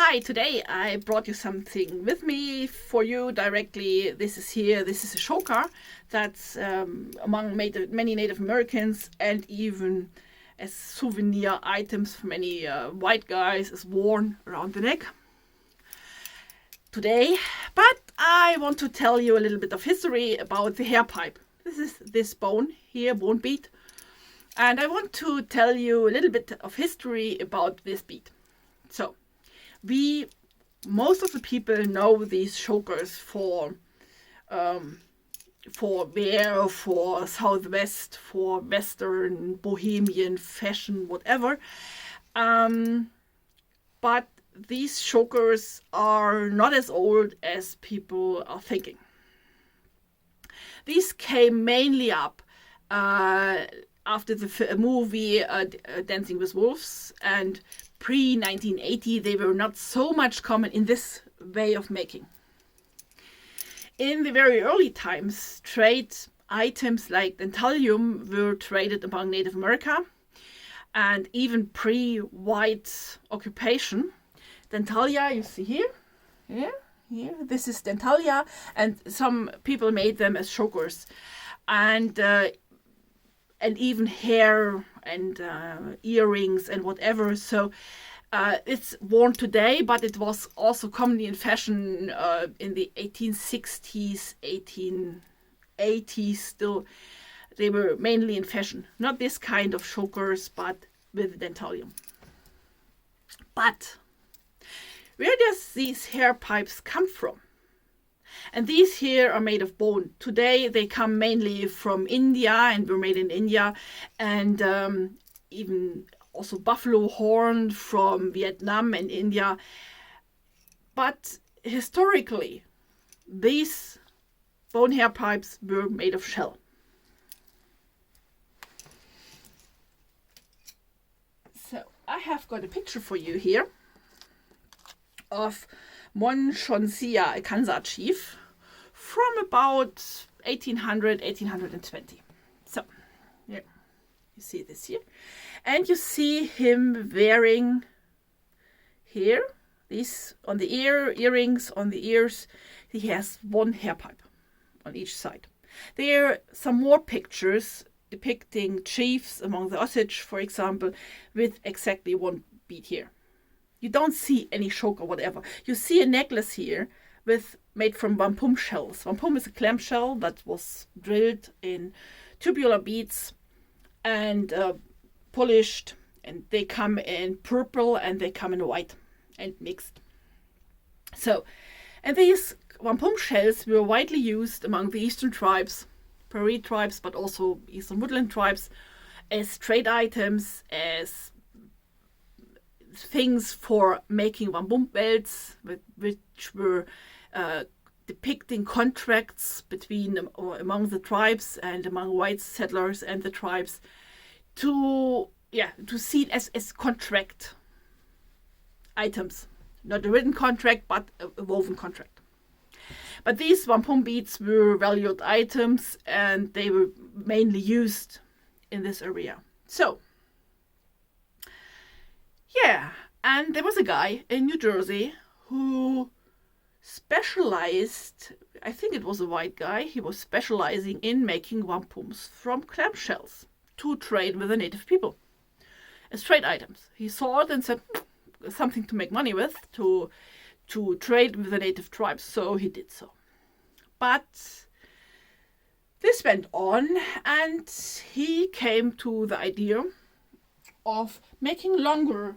Hi, today I brought you something with me for you directly. This is a choker that's among many Native Americans, and even as souvenir items for many white guys is worn around the neck today. But I want to tell you a little bit of history about the hairpipe. This is this bone here, bone bead. And I want to tell you a little bit of history about this bead. So, most of the people know these chokers for wear, for Southwest, for Western, Bohemian, fashion, whatever. But these chokers are not as old as people are thinking. These came mainly up after the movie Dancing with Wolves, and pre-1980 they were not so much common in this way of making. In the very early times, trade items like dentalium were traded among Native America, and even pre-white occupation. Dentalia, you see here, this is dentalia, and some people made them as chokers, and even hair and earrings and whatever. So it's worn today, but it was also commonly in fashion in the 1860s, 1880s still. They were mainly in fashion. Not this kind of chokers, but with dentalium. But where does these hair pipes come from? And these here are made of bone. Today they come mainly from India and were made in India, and even also buffalo horn from Vietnam and India. But historically, these bone hair pipes were made of shell. So I have got a picture for you here of Monchonsia, a Kansa chief, from about 1800, 1820. So, yeah, you see this here. And you see him wearing here, these on the earrings on the ears. He has one hair pipe on each side. There are some more pictures depicting chiefs among the Osage, for example, with exactly one bead here. You don't see any choke or whatever. You see a necklace here made from wampum shells. Wampum is a clam shell that was drilled in tubular beads and polished, and they come in purple and they come in white and mixed. So, and these wampum shells were widely used among the eastern tribes, prairie tribes, but also eastern woodland tribes, as trade items, as things for making wampum belts, which were depicting contracts between or among the tribes and among white settlers and the tribes, to see it as contract items, not a written contract but a woven contract. But these wampum beads were valued items, and they were mainly used in this area. So yeah, and there was a guy in New Jersey who specialized, I think it was a white guy, he was specializing in making wampums from clamshells to trade with the native people as trade items. He saw it and said, something to make money with, to trade with the native tribes, so he did so. But this went on, and he came to the idea of making longer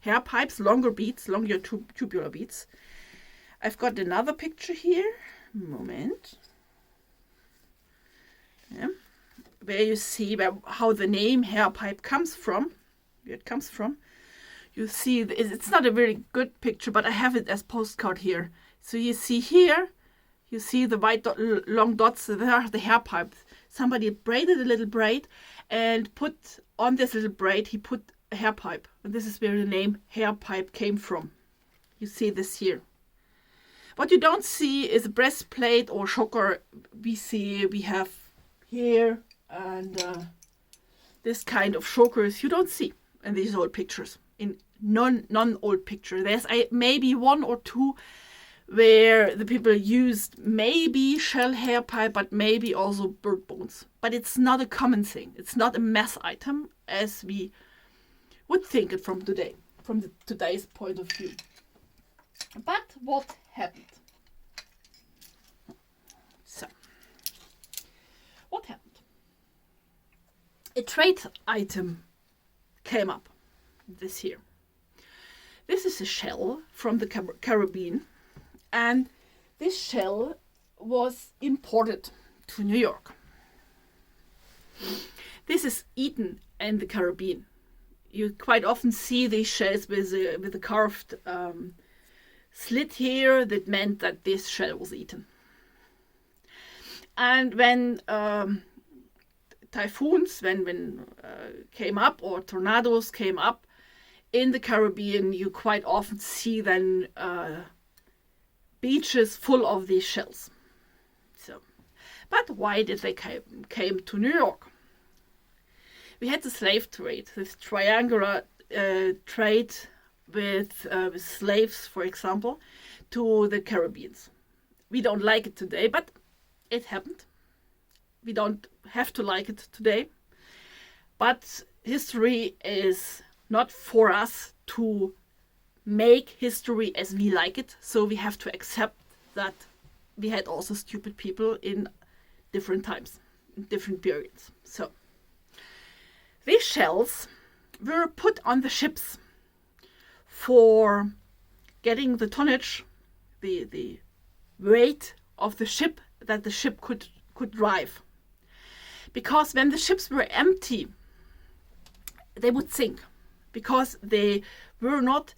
hair pipes, longer beads, longer tubular beads. I've got another picture here. Moment. Yeah. Where you see how the name hair pipe comes from. Where it comes from. You see, it's not a very good picture, but I have it as postcard here. So you see here, you see the white long dots. There are the hair pipes. Somebody braided a little braid and put on this little braid, he put a hair pipe. And this is where the name hair pipe came from. You see this here. What you don't see is a breastplate or choker. We have here and this kind of chokers you don't see. in these old pictures. In non-old picture, there's maybe one or two where the people used maybe shell hair pipe, but maybe also bird bones. But it's not a common thing. It's not a mass item as we would think it from today, from today's point of view. But what happened? So, what happened? A trade item came up this year. This is a shell from the Caribbean, and this shell was imported to New York. This is eaten in the Caribbean. You quite often see these shells with a carved slit here. That meant that this shell was eaten. And when typhoons came up, or tornadoes came up in the Caribbean, you quite often see then beaches full of these shells. So, but why did they came to New York? We had the slave trade, this triangular trade with slaves, for example, to the Caribbeans. We don't like it today, but it happened. We don't have to like it today. But history is not for us to make history as we like it. So we have to accept that we had also stupid people in different times, in different periods. So these shells were put on the ships for getting the tonnage, the weight of the ship that the ship could drive. Because when the ships were empty, they would sink, because they were not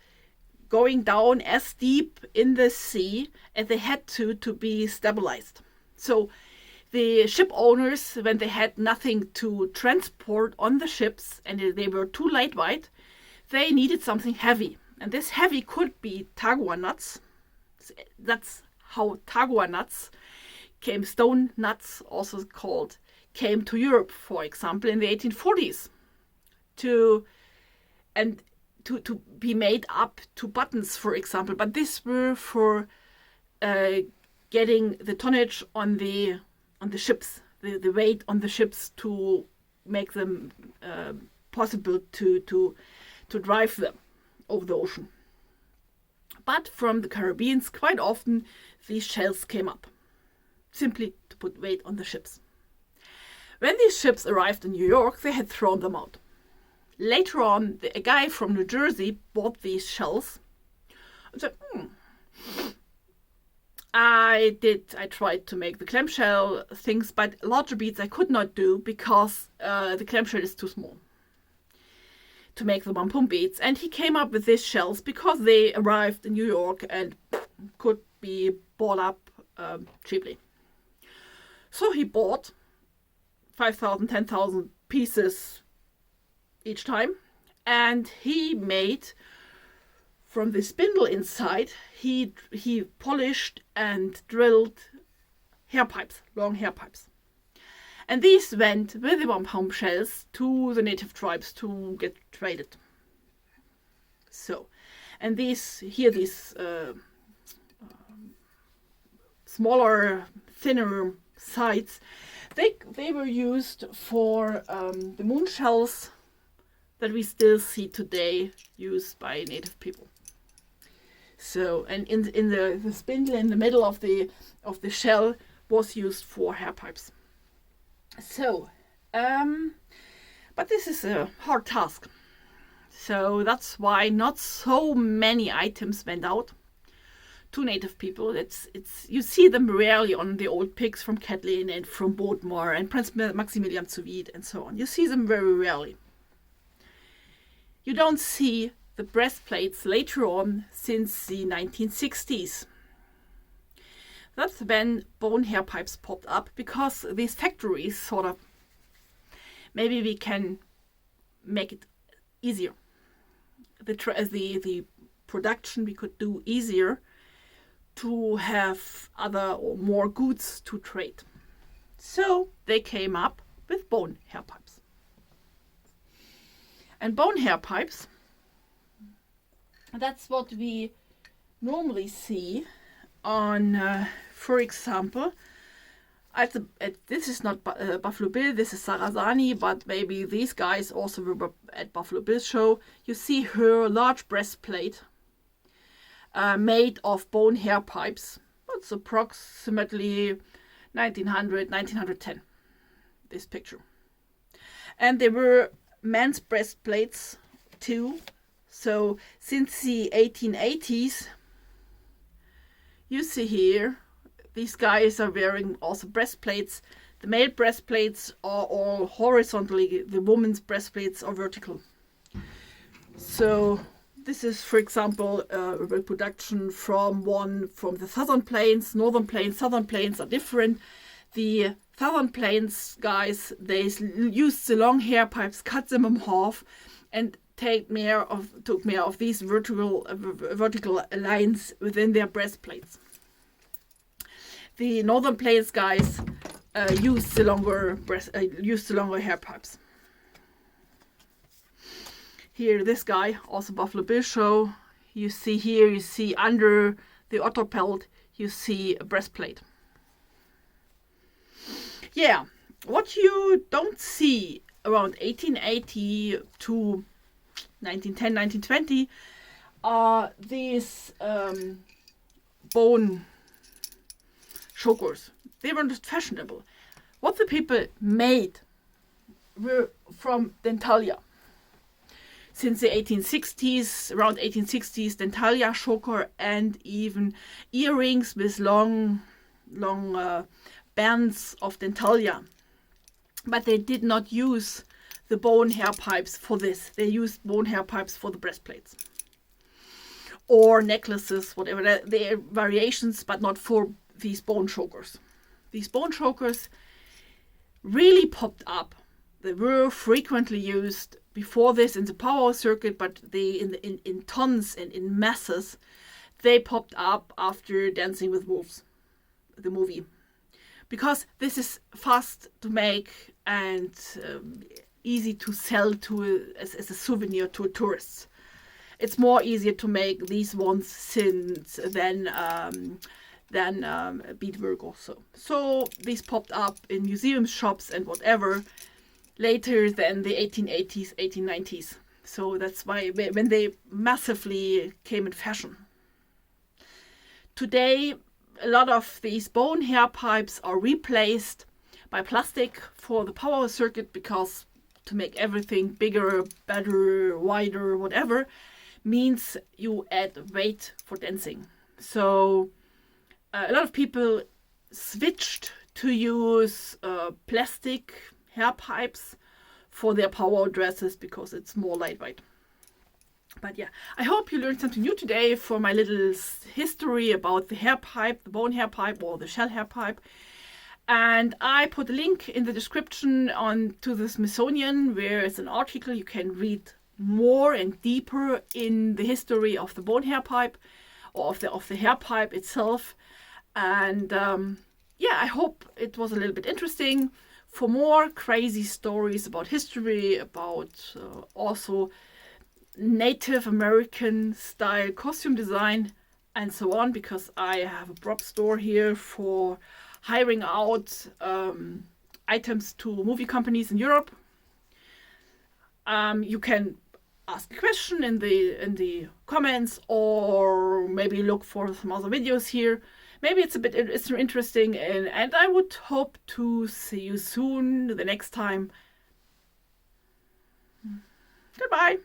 going down as deep in the sea, and they had to be stabilized. So the ship owners, when they had nothing to transport on the ships and they were too lightweight, they needed something heavy. And this heavy could be tagua nuts. That's how tagua nuts came, stone nuts also called, came to Europe, for example, in the 1840s to be made up to buttons, for example. But these were for getting the tonnage on the ships, the weight on the ships, to make them possible to drive them over the ocean. But from the Caribbeans, quite often these shells came up, simply to put weight on the ships. When these ships arrived in New York, they had thrown them out. Later on, a guy from New Jersey bought these shells and said, I tried to make the clamshell things, but larger beads I could not do because the clamshell is too small to make the wampum beads. And he came up with these shells because they arrived in New York and could be bought up cheaply. So he bought 5,000, 10,000 pieces each time, and he made, from the spindle inside, he polished and drilled hair pipes, long hair pipes. And these went with the wampum shells to the native tribes to get traded. So, and these smaller, thinner sides, they were used for the moon shells that we still see today, used by native people. So, and in the spindle in the middle of the shell was used for hair pipes. So, but this is a hard task. So that's why not so many items went out to native people. It's you see them rarely on the old pigs from Catlin and from Bodmore and Prince Maximilian zu Wied and so on. You see them very rarely. You don't see the breastplates later on since the 1960s. That's when bone hair pipes popped up, because these factories sort of, maybe we can make it easier. The production we could do easier to have other or more goods to trade. So they came up with bone hair pipes. And bone hair pipes, that's what we normally see on, for example, this is not Buffalo Bill, this is Sarasani, but maybe these guys also were at Buffalo Bill's show. You see her large breastplate made of bone hair pipes. It's approximately 1910, this picture. And there were men's breastplates too. So since the 1880s, you see here, these guys are wearing also breastplates. The male breastplates are all horizontally, the women's breastplates are vertical. So this is, for example, a reproduction from the southern plains. Northern plains, southern plains are different. The southern plains guys, they used the long hair pipes, cut them in half, and took care of these vertical lines within their breastplates. The northern plains guys used the longer hair pipes. Here, this guy, also Buffalo Bill show. You see under the otter pelt, you see a breastplate. Yeah, what you don't see around 1880 to 1910, 1920 are these bone chokers. They were not fashionable. What the people made were from dentalia. Since the 1860s, around 1860s, dentalia choker and even earrings with long bands of dentalia. But they did not use the bone hair pipes for this. They used bone hair pipes for the breastplates. Or necklaces, whatever. There are variations, but not for these bone chokers. These bone chokers really popped up. They were frequently used before this in the powwow circuit, but they in tons and in masses. They popped up after Dancing with Wolves, the movie, because this is fast to make and easy to sell as a souvenir to tourists. It's more easier to make these ones than beadwork also. So these popped up in museum shops and whatever later than the 1880s, 1890s. So that's why when they massively came in fashion. Today, a lot of these bone hair pipes are replaced by plastic for the powwow circuit, because to make everything bigger, better, wider, whatever, means you add weight for dancing. So a lot of people switched to use plastic hair pipes for their powwow dresses because it's more lightweight. But yeah, I hope you learned something new today for my little history about the hair pipe, the bone hair pipe or the shell hair pipe. And I put a link in the description to the Smithsonian, where it's an article you can read more and deeper in the history of the bone hair pipe or of the hair pipe itself. And yeah, I hope it was a little bit interesting. For more crazy stories about history, about also Native American style costume design and so on, because I have a prop store here for hiring out items to movie companies in Europe. You can ask a question in the comments, or maybe look for some other videos here. Maybe it's interesting, and I would hope to see you soon the next time. Goodbye.